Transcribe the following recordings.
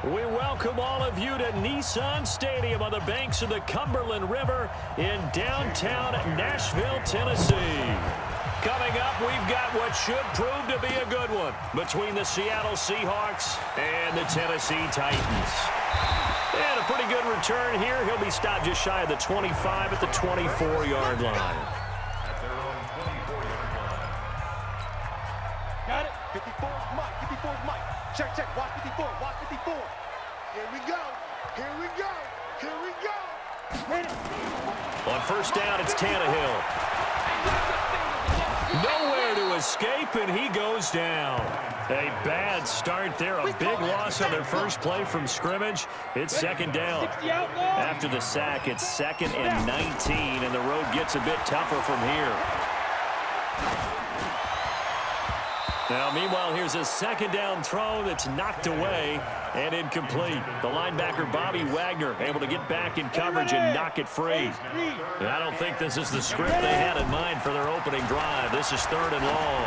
We welcome all of you to Nissan Stadium on the banks of the Cumberland River in downtown Nashville, Tennessee. Coming up, we've got what should prove to be a good one between the Seattle Seahawks and the Tennessee Titans. And a pretty good return here. He'll be stopped just shy of the 25 at the 24-yard line. Got it. 54 is Mike. 54 is Mike. Check, check. Watch 54. Watch 54. Here we go. Here we go. Here we go. On first down, it's Tannehill. Nowhere to escape, and he goes down. A bad start there. A big loss on their first play from scrimmage. It's second down. After the sack, it's 2nd and 19, and the road gets a bit tougher from here. Now, meanwhile, here's a second down throw that's knocked away and incomplete. The linebacker, Bobby Wagner, able to get back in coverage and knock it free. And I don't think this is the script they had in mind for their opening drive. This is 3rd and long.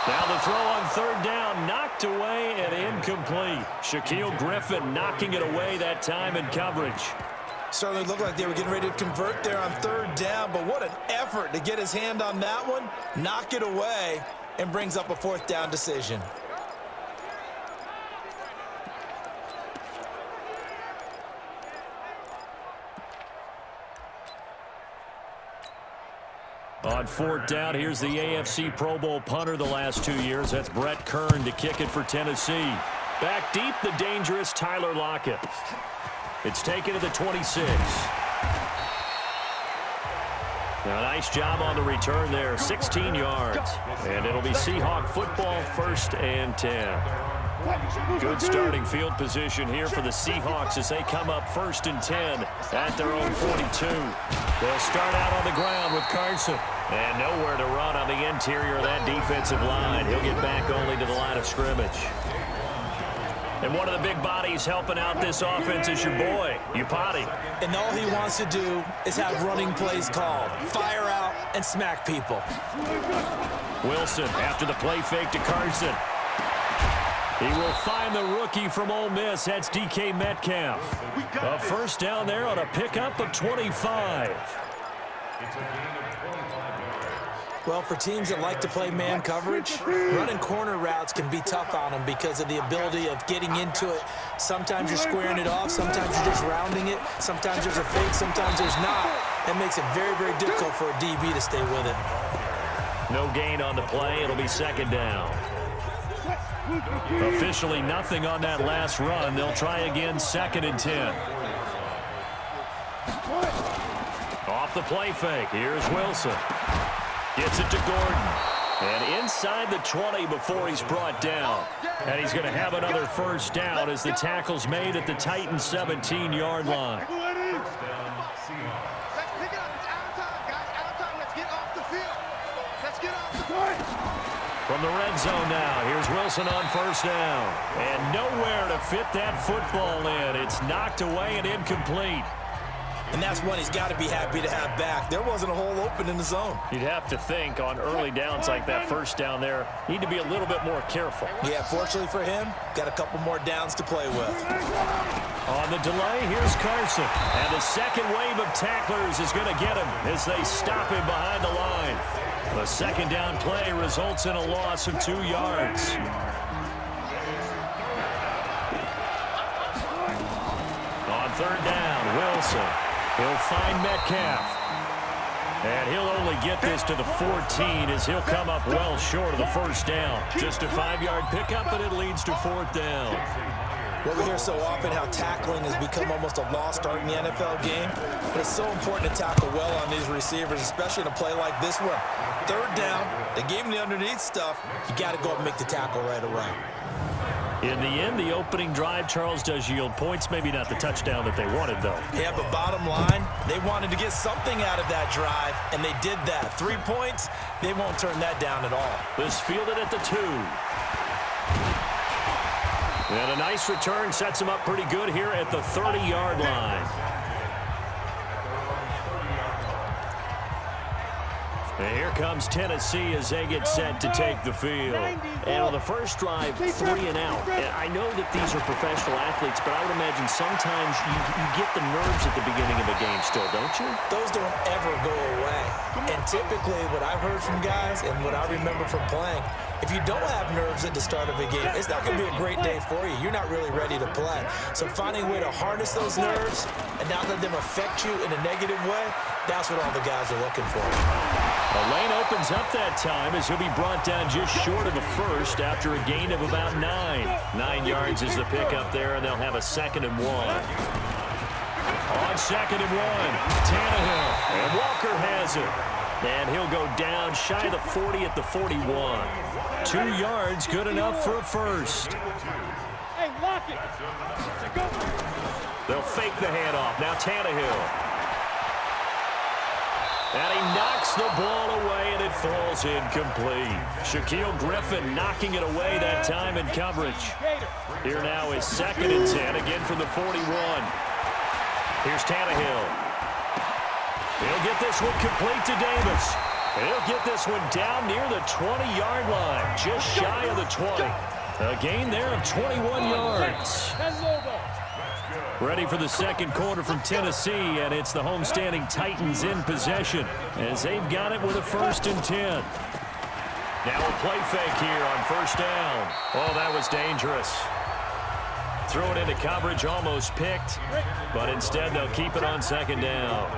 Now the throw on 3rd down, knocked away and incomplete. Shaquille Griffin knocking it away that time in coverage. Certainly looked like they were getting ready to convert there on 3rd down, but what an effort to get his hand on that one, knock it away, and brings up a 4th down decision. On 4th down, here's the AFC Pro Bowl punter the last 2 years. That's Brett Kern to kick it for Tennessee. Back deep, the dangerous Tyler Lockett. It's taken to the 26. Now, nice job on the return there, 16 yards. And it'll be Seahawk football, 1st and 10. Good starting field position here for the Seahawks as they come up 1st and 10 at their own 42. They'll start out on the ground with Carson. And nowhere to run on the interior of that defensive line. He'll get back only to the line of scrimmage. And one of the big bodies helping out this offense is your boy, Upati. And all he wants to do is have running plays called. Fire out and smack people. Wilson after the play fake to Carson. He will find the rookie from Ole Miss. That's DK Metcalf. A 1st down there on a pickup of 25. Well, for teams that like to play man coverage, running corner routes can be tough on them because of the ability of getting into it. Sometimes you're squaring it off. Sometimes you're just rounding it. Sometimes there's a fake. Sometimes there's not. That makes it very, very difficult for a DB to stay with it. No gain on the play. It'll be 2nd down. Officially nothing on that last run. They'll try again 2nd and 10. Off the play fake. Here's Wilson. Gets it to Gordon. And inside the 20 before he's brought down. And he's going to have another 1st down as the tackle's made at the Titans' 17-yard line. From the red zone now, here's Wilson on 1st down. And nowhere to fit that football in. It's knocked away and incomplete. And that's one he's got to be happy to have back. There wasn't a hole open in the zone. You'd have to think on early downs like that 1st down there, need to be a little bit more careful. Yeah, fortunately for him, got a couple more downs to play with. On the delay, here's Carson. And the second wave of tacklers is going to get him as they stop him behind the line. The 2nd down play results in a loss of 2 yards. On 3rd down, Wilson. He'll find Metcalf. And he'll only get this to the 14 as he'll come up well short of the 1st down. Just a 5-yard pickup, and it leads to 4th down. Well, we hear so often how tackling has become almost a lost art in the NFL game. But it's so important to tackle well on these receivers, especially in a play like this one. 3rd down, they gave him the underneath stuff. You got to go up and make the tackle right away. In the end, the opening drive, Charles, does yield points. Maybe not the touchdown that they wanted, though. Yeah, but bottom line, they wanted to get something out of that drive, and they did that. 3 points, they won't turn that down at all. This fielded at the 2. And a nice return sets him up pretty good here at the 30-yard line. And here comes Tennessee as they get set to take the field. And on the first drive, 3 and out. And I know that these are professional athletes, but I would imagine sometimes you get the nerves at the beginning of a game still, don't you? Those don't ever go away. And typically what I've heard from guys and what I remember from playing, if you don't have nerves at the start of a game, it's not going to be a great day for you. You're not really ready to play. So finding a way to harness those nerves and not let them affect you in a negative way, that's what all the guys are looking for. The lane opens up that time as he'll be brought down just short of a first after a gain of about 9. 9 yards is the pickup there, and they'll have a 2nd and 1. On 2nd and 1, Tannehill, and Walker has it. And he'll go down shy of the 40 at the 41. 2 yards, good enough for a first. Hey, lock it. They'll fake the handoff. Now Tannehill. And he knocks the ball away, and it falls incomplete. Shaquille Griffin knocking it away that time in coverage. Here now is 2nd and 10, again from the 41. Here's Tannehill. He'll get this one complete to Davis. He'll get this one down near the 20-yard line, just shy of the 20. A gain there of 21 yards. Ready for the second quarter from Tennessee, and it's the homestanding Titans in possession as they've got it with a 1st and 10. Now a play fake here on 1st down. Oh, that was dangerous. Throw it into coverage, almost picked, but instead they'll keep it on 2nd down.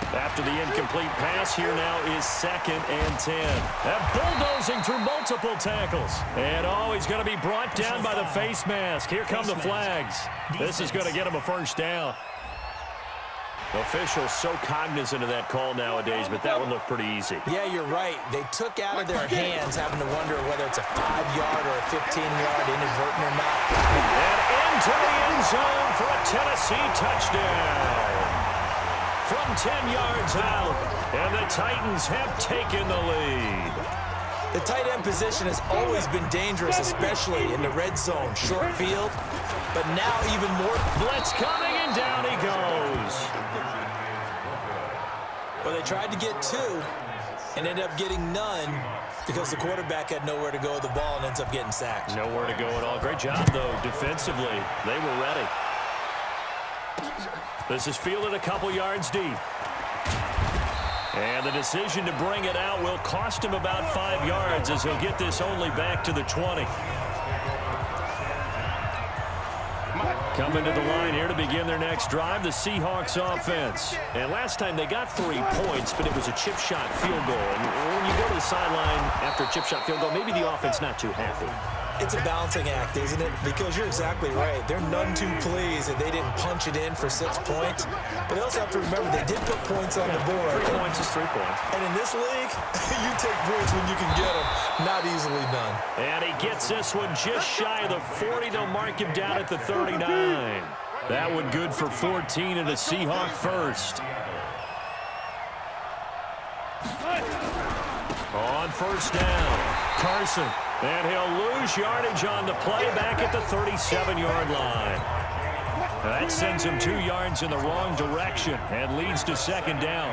After the incomplete pass, here now is 2nd and 10. And bulldozing through multiple tackles. And he's going to be brought down by the face mask. Here come the flags. This is going to get him a 1st down. Officials so cognizant of that call nowadays, but that one looked pretty easy. Yeah, you're right. They took out of their hands having to wonder whether it's a 5-yard or a 15-yard inadvertent or not. And into the end zone for a Tennessee touchdown. From 10 yards out, and the Titans have taken the lead. The tight end position has always been dangerous, especially in the red zone, short field, but now even more. Blitz coming, and down he goes. Well, they tried to get 2 and ended up getting none because the quarterback had nowhere to go with the ball and ends up getting sacked. Nowhere to go at all. Great job, though, defensively. They were ready. This is fielded a couple yards deep. And the decision to bring it out will cost him about 5 yards as he'll get this only back to the 20. Coming to the line here to begin their next drive, the Seahawks offense. And last time they got 3 points, but it was a chip shot field goal. And when you go to the sideline after a chip shot field goal, maybe the offense not too happy. It's a balancing act, isn't it? Because you're exactly right. They're none too pleased that they didn't punch it in for 6 points. But they also have to remember they did put points on the board. 3 points is 3 points. And in this league, you take points when you can get them. Not easily done. And he gets this one just shy of the 40. They'll mark him down at the 39. That one good for 14 and a Seahawk first. On 1st down, Carson. And he'll lose yardage on the play back at the 37-yard line. That sends him 2 yards in the wrong direction and leads to 2nd down.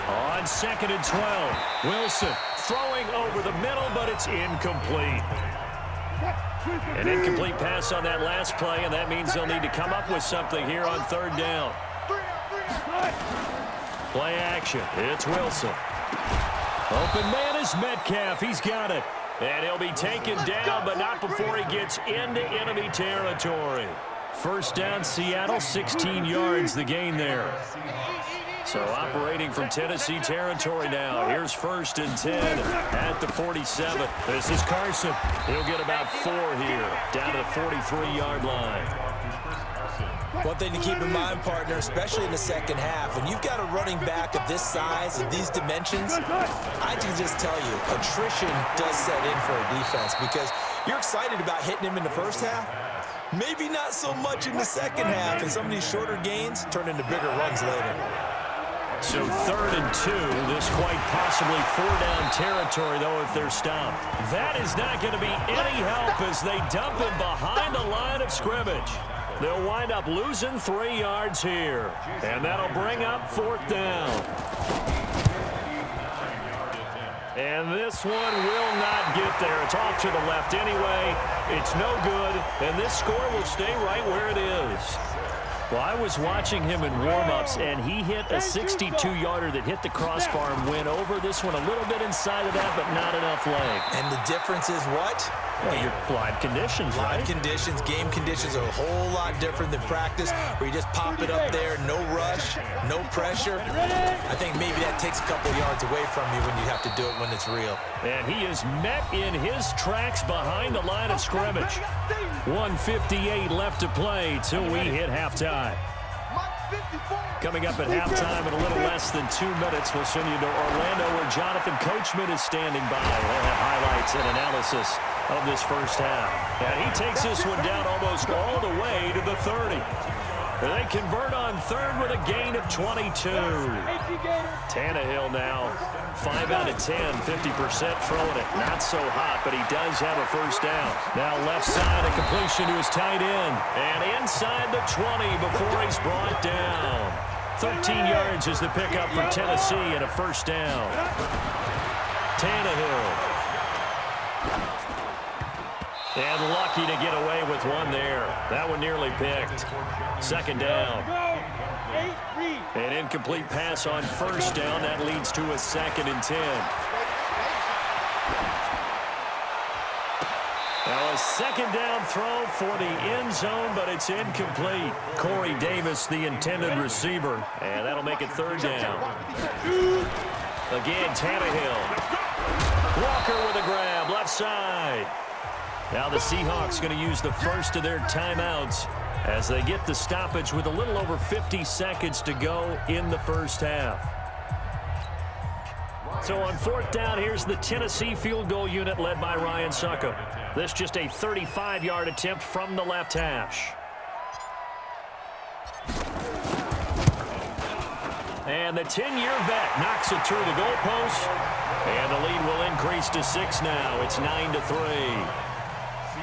On 2nd and 12, Wilson throwing over the middle, but it's incomplete. An incomplete pass on that last play, and that means they'll need to come up with something here on 3rd down. Play action. It's Wilson. Open man is Metcalf. He's got it. And he'll be taken down, but not before he gets into enemy territory. 1st down, Seattle, 16 yards, the gain there. So operating from Tennessee territory now. Here's 1st and 10 at the 47. This is Carson. He'll get about 4 here, down to the 43-yard line. One thing to keep in mind, partner, especially in the second half, when you've got a running back of this size and these dimensions, I can just tell you, attrition does set in for a defense because you're excited about hitting him in the first half. Maybe not so much in the second half, and some of these shorter gains turn into bigger runs later. So 3rd and 2, this quite possibly 4-down territory, though, if they're stopped. That is not going to be any help as they dump him behind the line of scrimmage. They'll wind up losing 3 yards here. And that'll bring up 4th down. And this one will not get there. It's off to the left anyway. It's no good. And this score will stay right where it is. Well, I was watching him in warm-ups, and he hit a 62-yarder that hit the crossbar and went over this one a little bit inside of that, but not enough leg. And the difference is what? Well, your live conditions, right? Live conditions, game conditions are a whole lot different than practice, where you just pop it up there, no rush, no pressure. I think maybe that takes a couple yards away from you when you have to do it when it's real. And he is met in his tracks behind the line of scrimmage. 1:58 left to play till we hit halftime. Coming up at halftime in a little less than 2 minutes, we'll send you to Orlando where Jonathan Coachman is standing by. We'll have highlights and analysis of this first half. And he takes this one down almost all the way to the 30. They convert on third with a gain of 22. Tannehill now 5 out of 10, 50% throwing it. Not so hot, but he does have a first down. Now left side, a completion to his tight end. And inside the 20 before he's brought down. 13 yards is the pickup for Tennessee and a first down. Tannehill. And lucky to get away with one there. That one nearly picked. Second down. An incomplete pass on first down. That leads to a 2nd and 10. Now a 2nd down throw for the end zone, but it's incomplete. Corey Davis, the intended receiver. And that'll make it 3rd down. Again, Tannehill. Walker with a grab, left side. Now the Seahawks going to use the first of their timeouts as they get the stoppage with a little over 50 seconds to go in the first half. So on 4th down, here's the Tennessee field goal unit led by Ryan Succop. This just a 35-yard attempt from the left hash. And the 10-year vet knocks it through the goalpost. And the lead will increase to 6 now. It's 9-3.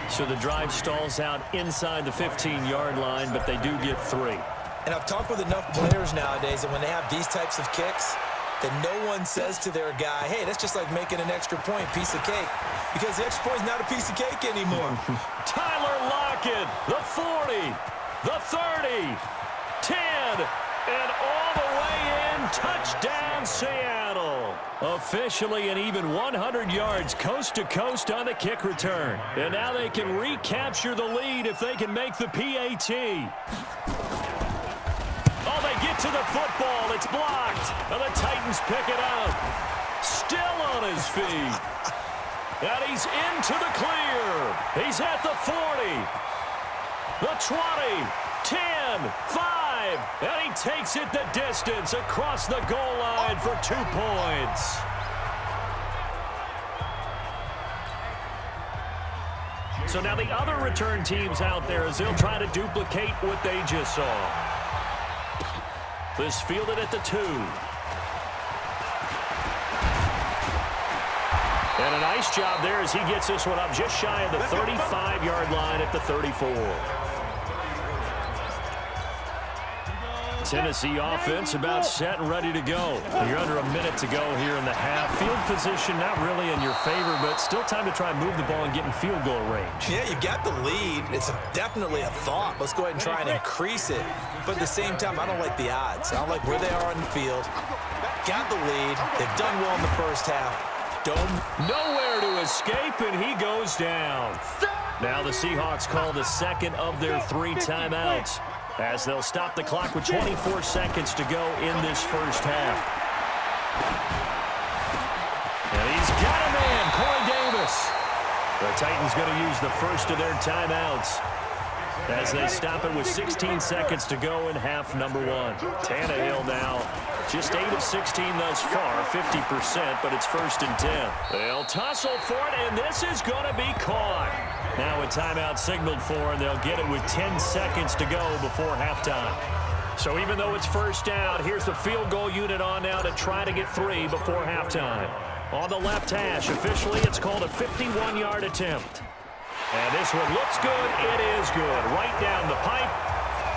So the drive stalls out inside the 15-yard line, but they do get 3. And I've talked with enough players nowadays that when they have these types of kicks, that no one says to their guy, hey, that's just like making an extra point, piece of cake. Because the extra point is not a piece of cake anymore. Tyler Lockett, the 40, the 30, 10, and all the way in. Touchdown, Seattle. Officially an even 100 yards coast to coast on the kick return. And now they can recapture the lead if they can make the PAT. Oh, they get to the football. It's blocked. And the Titans pick it up. Still on his feet. And he's into the clear. He's at the 40. The 20. 10. 5. And he takes it the distance across the goal line for 2 points. So now the other return teams out there as they'll try to duplicate what they just saw. This fielded at the 2. And a nice job there as he gets this one up just shy of the 35-yard line at the 34. Tennessee offense about set and ready to go. You're under a minute to go here in the half. Field position not really in your favor, but still time to try and move the ball and get in field goal range. Yeah, you got the lead. It's definitely a thought. Let's go ahead and try and increase it. But at the same time, I don't like the odds. I don't like where they are on the field. Got the lead. They've done well in the first half. Nowhere to escape, and he goes down. Now the Seahawks call the second of their 3 timeouts, as they'll stop the clock with 24 seconds to go in this first half. And he's got a man, Corey Davis. The Titans going to use the first of their timeouts as they stop it with 16 seconds to go in half number 1. Tannehill now just 8 of 16 thus far, 50%, but it's 1st and 10. They'll tussle for it, and this is going to be caught. Now a timeout signaled for, and they'll get it with 10 seconds to go before halftime. So even though it's first down, here's the field goal unit on now to try to get 3 before halftime. On the left hash, officially it's called a 51-yard attempt. And this one looks good. It is good. Right down the pipe.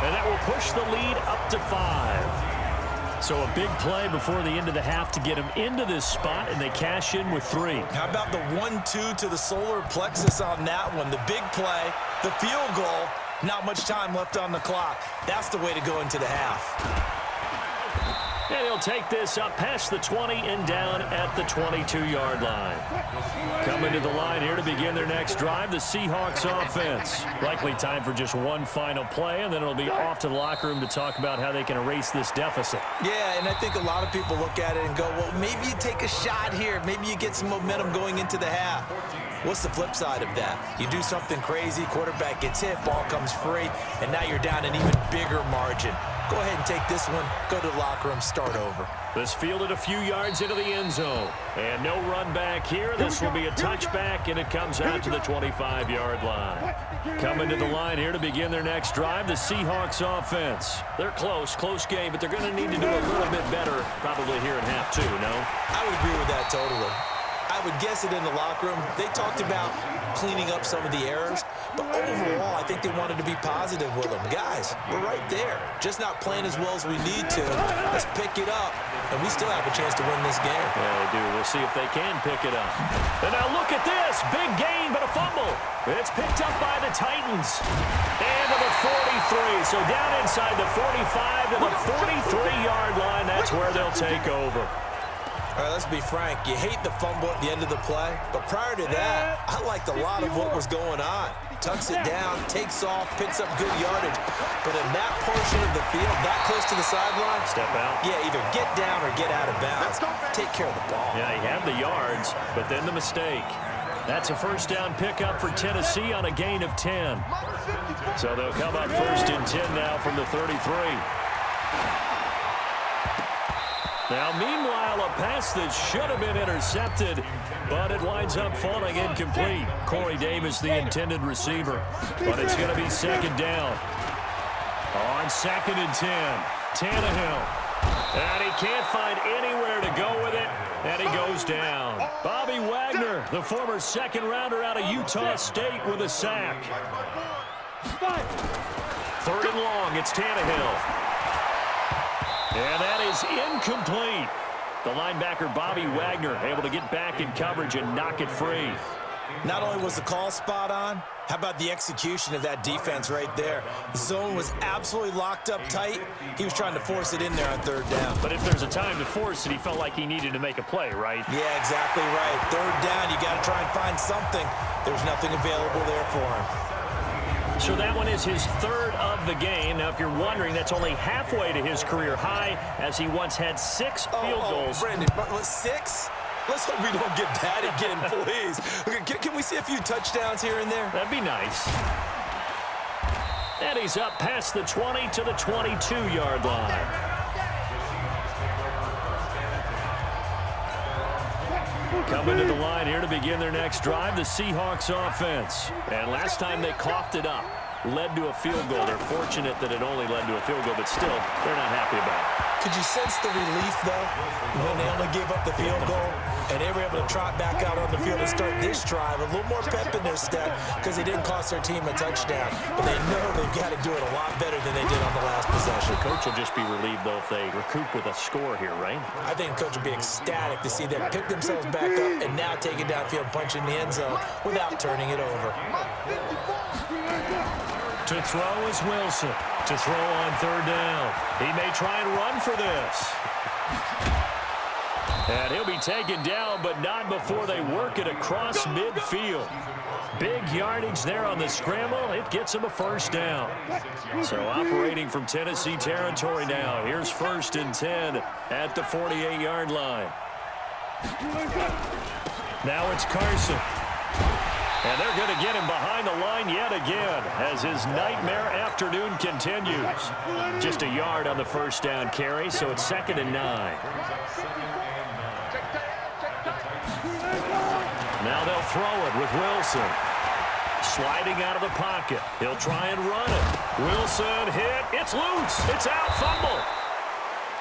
And that will push the lead up to 5. So a big play before the end of the half to get them into this spot, and they cash in with 3. How about the 1-2 to the solar plexus on that one? The big play, the field goal, not much time left on the clock. That's the way to go into the half. And he'll take this up past the 20 and down at the 22-yard line. Coming to the line here to begin their next drive, the Seahawks offense. Likely time for just one final play, and then it'll be off to the locker room to talk about how they can erase this deficit. Yeah, and I think a lot of people look at it and go, well, maybe you take a shot here. Maybe you get some momentum going into the half. What's the flip side of that? You do something crazy, quarterback gets hit, ball comes free, and now you're down an even bigger margin. Go ahead and take this one, go to the locker room, start over. This fielded a few yards into the end zone. And no run back here. This will be a touchback, and it comes out to the 25-yard line. Coming to the line here to begin their next drive, the Seahawks offense. They're close game, but they're going to need to do a little bit better probably here in half 2, no? I would agree with that totally. I would guess it in the locker room. They talked about cleaning up some of the errors, but overall, I think they wanted to be positive with them. Guys, we're right there. Just not playing as well as we need to. Let's pick it up, and we still have a chance to win this game. Yeah, they do. We'll see if they can pick it up. And now look at this. Big gain, but a fumble. It's picked up by the Titans. And to the 43. So down inside the 45 to the 43-yard line. That's where they'll take over. All right, let's be frank. You hate the fumble at the end of the play, but prior to that, I liked a lot of what was going on. Tucks it down, takes off, picks up good yardage. But in that portion of the field, that close to the sideline, step out. Yeah, either get down or get out of bounds. Take care of the ball. Yeah, he had the yards, but then the mistake. That's a first down pickup for Tennessee on a gain of 10. So they'll come up first and 10 now from the 33. Now, meanwhile, a pass that should have been intercepted, but it winds up falling incomplete. Corey Davis, the intended receiver, but it's going to be second down. On second and 10, Tannehill. And he can't find anywhere to go with it, and he goes down. Bobby Wagner, the former second-rounder out of Utah State, with a sack. Third and long, it's Tannehill. And that is incomplete. The linebacker, Bobby Wagner, able to get back in coverage and knock it free. Not only was the call spot on, how about the execution of that defense right there? The zone was absolutely locked up tight. He was trying to force it in there on third down. But if there's a time to force it, he felt like he needed to make a play, right? Yeah, exactly right. Third down, you got to try and find something. There's nothing available there for him. So that one is his third of the game. Now, if you're wondering, that's only halfway to his career high, as he once had 6 field goals. Brandon, 6? Let's hope we don't get that again, please. Can we see a few touchdowns here and there? That'd be nice. And he's up past the 20 to the 22-yard line. Coming to the line here to begin their next drive, the Seahawks offense. And last time they coughed it up, led to a field goal. They're fortunate that it only led to a field goal, but still, they're not happy about it. Could you sense the relief, though, when they only gave up the field goal and they were able to trot back out on the field and start this drive? A little more pep in their step because they didn't cost their team a touchdown. But they know they've got to do it a lot better than they did on the last possession. The coach will just be relieved, though, if they recoup with a score here, right? I think the coach will be ecstatic to see them pick themselves back up and now take it downfield, punch in the end zone without turning it over. To throw is Wilson. To throw on third down. He may try and run for this. And he'll be taken down, but not before they work it across midfield. Big yardage there on the scramble. It gets him a first down. So operating from Tennessee territory now. Here's first and 10 at the 48-yard line. Now it's Carson. And they're going to get him behind the line yet again as his nightmare afternoon continues. Just a yard on the first down carry, so it's second and 9. Now they'll throw it with Wilson. Sliding out of the pocket. He'll try and run it. Wilson hit. It's loose. It's out. Fumble.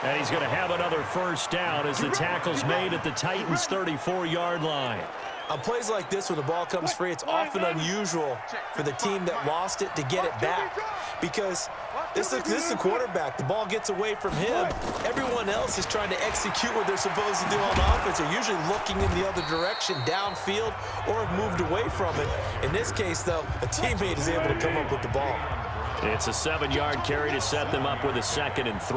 And he's going to have another first down as the tackle's made at the Titans' 34-yard line. On plays like this, when the ball comes free, it's often unusual for the team that lost it to get it back because this is the quarterback. The ball gets away from him. Everyone else is trying to execute what they're supposed to do on offense. They're usually looking in the other direction, downfield, or have moved away from it. In this case, though, a teammate is able to come up with the ball. It's a 7-yard carry to set them up with a 2nd and 3.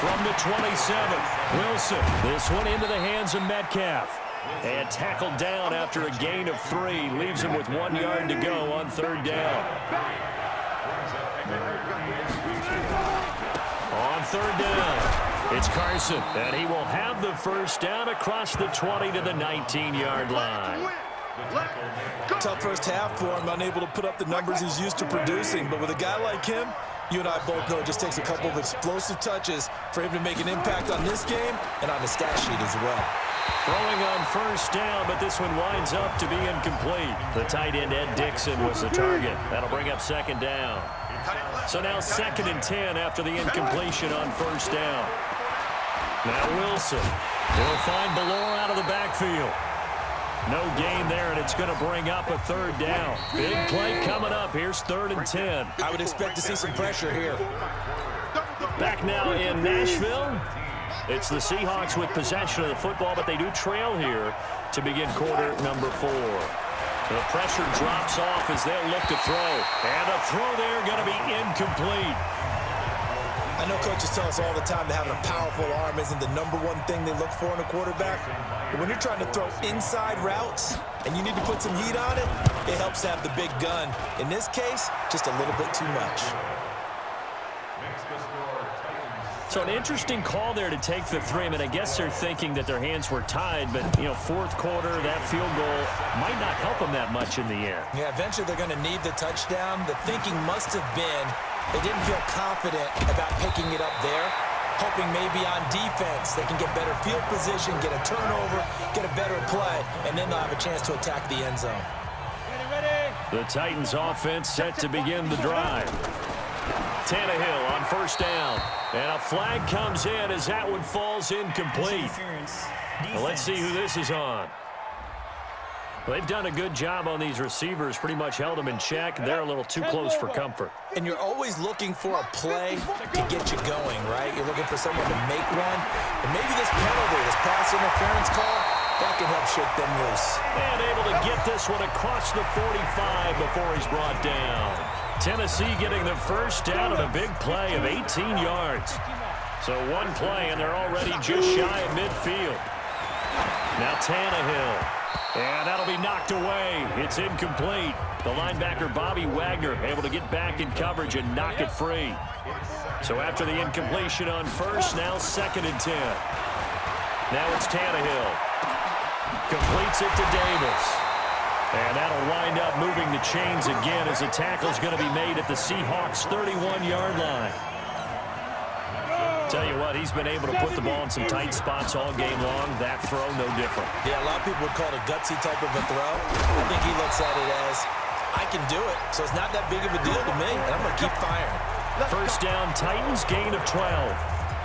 From the 27, Wilson. This one into the hands of Metcalf. And tackled down after a gain of 3. Leaves him with 1 yard to go on 3rd down. On 3rd down, it's Carson. And he will have the 1st down across the 20 to the 19-yard line. Tough first half for him, unable to put up the numbers he's used to producing. But with a guy like him, you and I both know it just takes a couple of explosive touches for him to make an impact on this game and on the stat sheet as well. Throwing on 1st down, but this one winds up to be incomplete. The tight end, Ed Dixon, was the target. That'll bring up 2nd down. So now 2nd and 10 after the incompletion on 1st down. Now Wilson. He'll find Ballore out of the backfield. No gain there, and it's going to bring up a 3rd down. Big play coming up. Here's 3rd and 10. I would expect to see some pressure here. Back now in Nashville. It's the Seahawks with possession of the football, but they do trail here to begin quarter number 4. The pressure drops off as they'll look to throw. And a throw there going to be incomplete. I know coaches tell us all the time that having a powerful arm isn't the #1 thing they look for in a quarterback. But when you're trying to throw inside routes and you need to put some heat on it, it helps to have the big gun. In this case, just a little bit too much. So an interesting call there to take the 3. I mean, I guess they're thinking that their hands were tied, but, 4th quarter, that field goal might not help them that much in the end. Yeah, eventually they're going to need the touchdown. The thinking must have been they didn't feel confident about picking it up there, hoping maybe on defense they can get better field position, get a turnover, get a better play, and then they'll have a chance to attack the end zone. The Titans offense set to begin the drive. Tannehill on 1st down. And a flag comes in as that one falls incomplete. Well, let's see who this is on. They've done a good job on these receivers, pretty much held them in check. They're a little too close for comfort. And you're always looking for a play to get you going, right? You're looking for someone to make one. And maybe this penalty, this pass interference call, that can help shake them loose. And able to get this one across the 45 before he's brought down. Tennessee getting the 1st down and a big play of 18 yards. So 1 play, and they're already just shy of midfield. Now Tannehill. And that'll be knocked away. It's incomplete. The linebacker, Bobby Wagner, able to get back in coverage and knock it free. So after the incompletion on 1st, now 2nd and 10. Now it's Tannehill. Completes it to Davis. And that'll wind up moving the chains again as the tackle's going to be made at the Seahawks' 31-yard line. Tell you what, he's been able to put the ball in some tight spots all game long. That throw, no different. Yeah, a lot of people would call it a gutsy type of a throw. I think he looks at it as, I can do it, so it's not that big of a deal to me, and I'm going to keep firing. 1st down, Titans, gain of 12.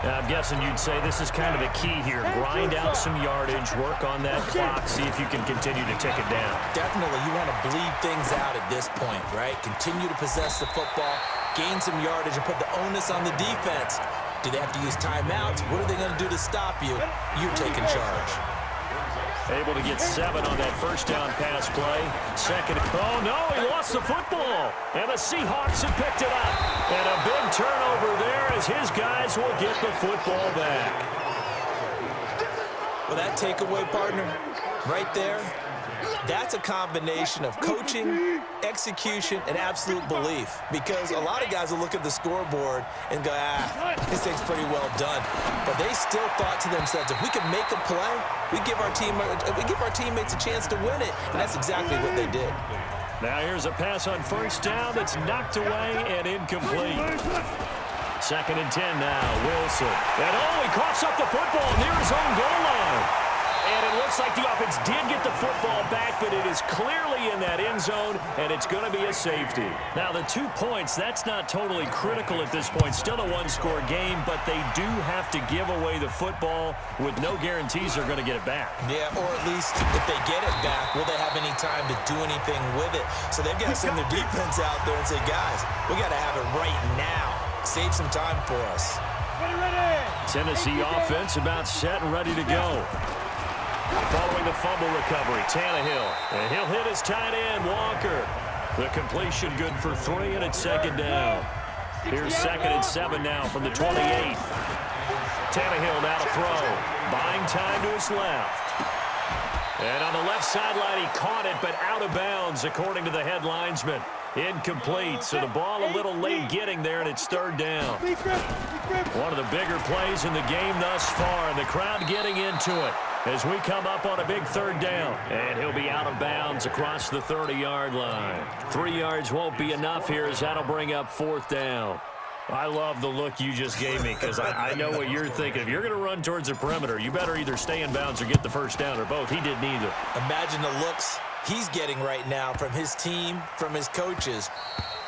Now, I'm guessing you'd say this is kind of the key here. Grind out some yardage, work on that clock, see if you can continue to tick it down. Definitely, you want to bleed things out at this point, right? Continue to possess the football, gain some yardage, and put the onus on the defense. Do they have to use timeouts? What are they going to do to stop you? You're taking charge. Able to get 7 on that 1st down pass play. 2nd. Oh, no, he lost the football. And the Seahawks have picked it up. And a big turnover there as his guys will get the football back. Well, that takeaway, partner, right there, that's a combination of coaching, execution, and absolute belief. Because a lot of guys will look at the scoreboard and go, this thing's pretty well done. But they still thought to themselves, if we can make a play, we give our teammates a chance to win it. And that's exactly what they did. Now here's a pass on 1st down that's knocked away and incomplete. 2nd and 10 now, Wilson. And he coughs up the football near his own goal line. And it looks like the offense did get the football back, but it is clearly in that end zone, and it's going to be a safety. Now, the 2 points, that's not totally critical at this point. Still a one-score game, but they do have to give away the football with no guarantees they're going to get it back. Yeah, or at least if they get it back, will they have any time to do anything with it? So they've got to send their defense out there and say, guys, we got to have it right now. Save some time for us. Tennessee offense about set and ready to go. Following the fumble recovery, Tannehill. And he'll hit his tight end, Walker. The completion good for 3, and it's second down. Here's 2nd and 7 now from the 28. Tannehill now to throw. Buying time to his left. And on the left sideline, he caught it, but out of bounds, according to the head linesman. Incomplete, so the ball a little late getting there, and it's 3rd down. One of the bigger plays in the game thus far, and the crowd getting into it as we come up on a big 3rd down. And he'll be out of bounds across the 30-yard line. 3 yards won't be enough here, as that'll bring up 4th down. I love the look you just gave me, because I know what you're thinking. If you're going to run towards the perimeter, you better either stay in bounds or get the 1st down, or both. He did neither. Imagine the looks he's getting right now from his team, from his coaches.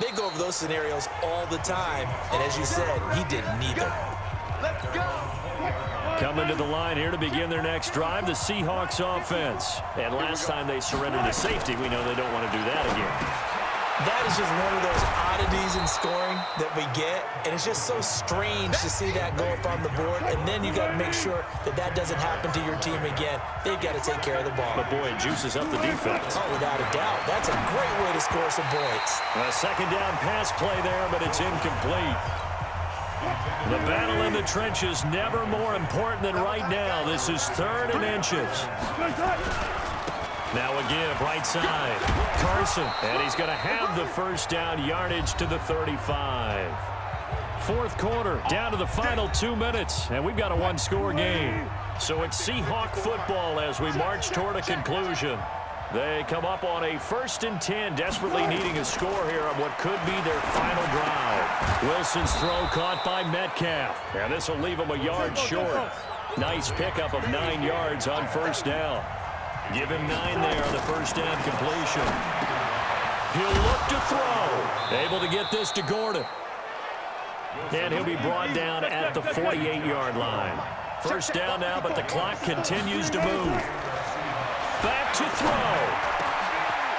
They go over those scenarios all the time, and as you said, he did neither. Let's go. Coming to the line here to begin their next drive, the Seahawks offense. And last time they surrendered to safety, we know they don't want to do that again. That is just one of those oddities in scoring that we get, and it's just so strange to see that go up on the board, and then you got to make sure that that doesn't happen to your team again. They've got to take care of the ball. But, boy, it juices up the defense. Oh, without a doubt. That's a great way to score some points. A 2nd down pass play there, but it's incomplete. The battle in the trenches never more important than right now. This is 3rd and inches. Now a give, right side. Carson, and he's going to have the 1st down, yardage to the 35. 4th quarter, down to the final 2 minutes, and we've got a one-score game. So it's Seahawk football as we march toward a conclusion. They come up on a 1st and 10, desperately needing a score here on what could be their final drive. Wilson's throw caught by Metcalf, and this will leave him a yard short. Nice pickup of 9 yards on 1st down. Give him 9 there on the 1st down completion. He'll look to throw. Able to get this to Gordon. And he'll be brought down at the 48-yard line. 1st down now, but the clock continues to move. Back to throw.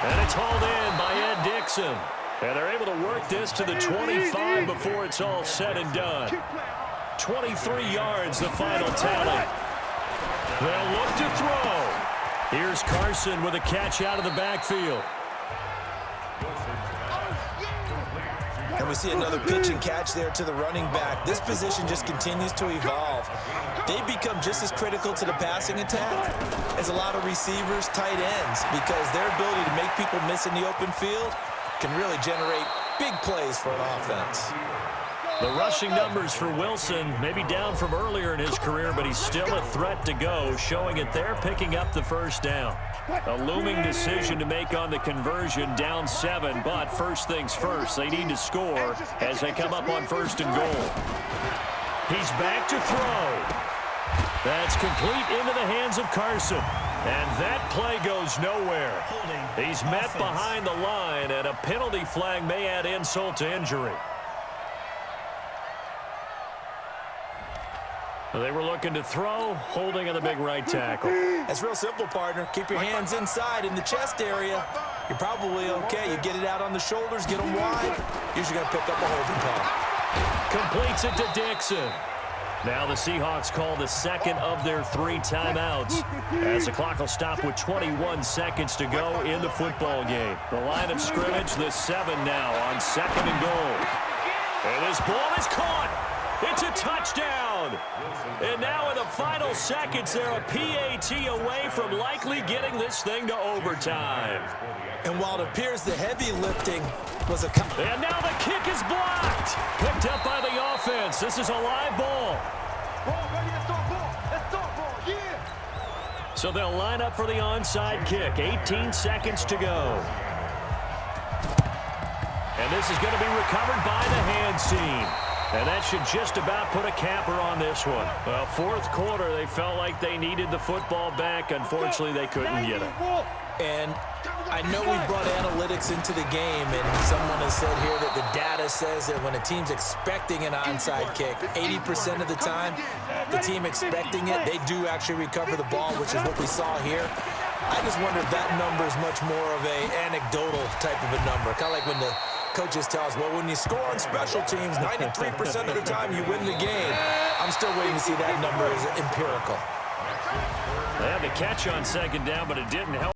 And it's hauled in by Ed Dixon. And they're able to work this to the 25 before it's all said and done. 23 yards, the final tally. They'll look to throw. Here's Carson with a catch out of the backfield. And we see another pitch and catch there to the running back. This position just continues to evolve. They become just as critical to the passing attack as a lot of receivers, tight ends, because their ability to make people miss in the open field can really generate big plays for an offense. The rushing numbers for Wilson may be down from earlier in his career, but he's still a threat to go, showing it there, picking up the 1st down. A looming decision to make on the conversion, down 7, but first things first, they need to score as they come up on 1st and goal. He's back to throw. That's complete into the hands of Carson, and that play goes nowhere. He's met behind the line, and a penalty flag may add insult to injury. They were looking to throw, holding on the big right tackle. That's real simple, partner. Keep your hands inside in the chest area. You're probably okay. You get it out on the shoulders, get them wide. Usually going to pick up a holding call. Completes it to Dixon. Now the Seahawks call the 2nd of their 3 timeouts as the clock will stop with 21 seconds to go in the football game. The line of scrimmage, the 7 now on 2nd and goal. And this ball is caught. It's a touchdown. And now in the final seconds, they're a PAT away from likely getting this thing to overtime. And while it appears the heavy lifting was a... And now the kick is blocked. Picked up by the offense. This is a live ball. So they'll line up for the onside kick. 18 seconds to go. And this is going to be recovered by the hands team. And that should just about put a capper on this one. Well, fourth quarter, they felt like they needed the football back. Unfortunately, they couldn't get it. And I know we brought analytics into the game, and someone has said here that the data says that when a team's expecting an onside kick, 80% of the time, the team expecting it, they do actually recover the ball, which is what we saw here. I just wonder if that number is much more of a anecdotal type of a number, kind of like when the coaches tell us, well, when you score on special teams, 93% of the time you win the game. I'm still waiting to see that number as empirical. They had the catch on second down, but it didn't help.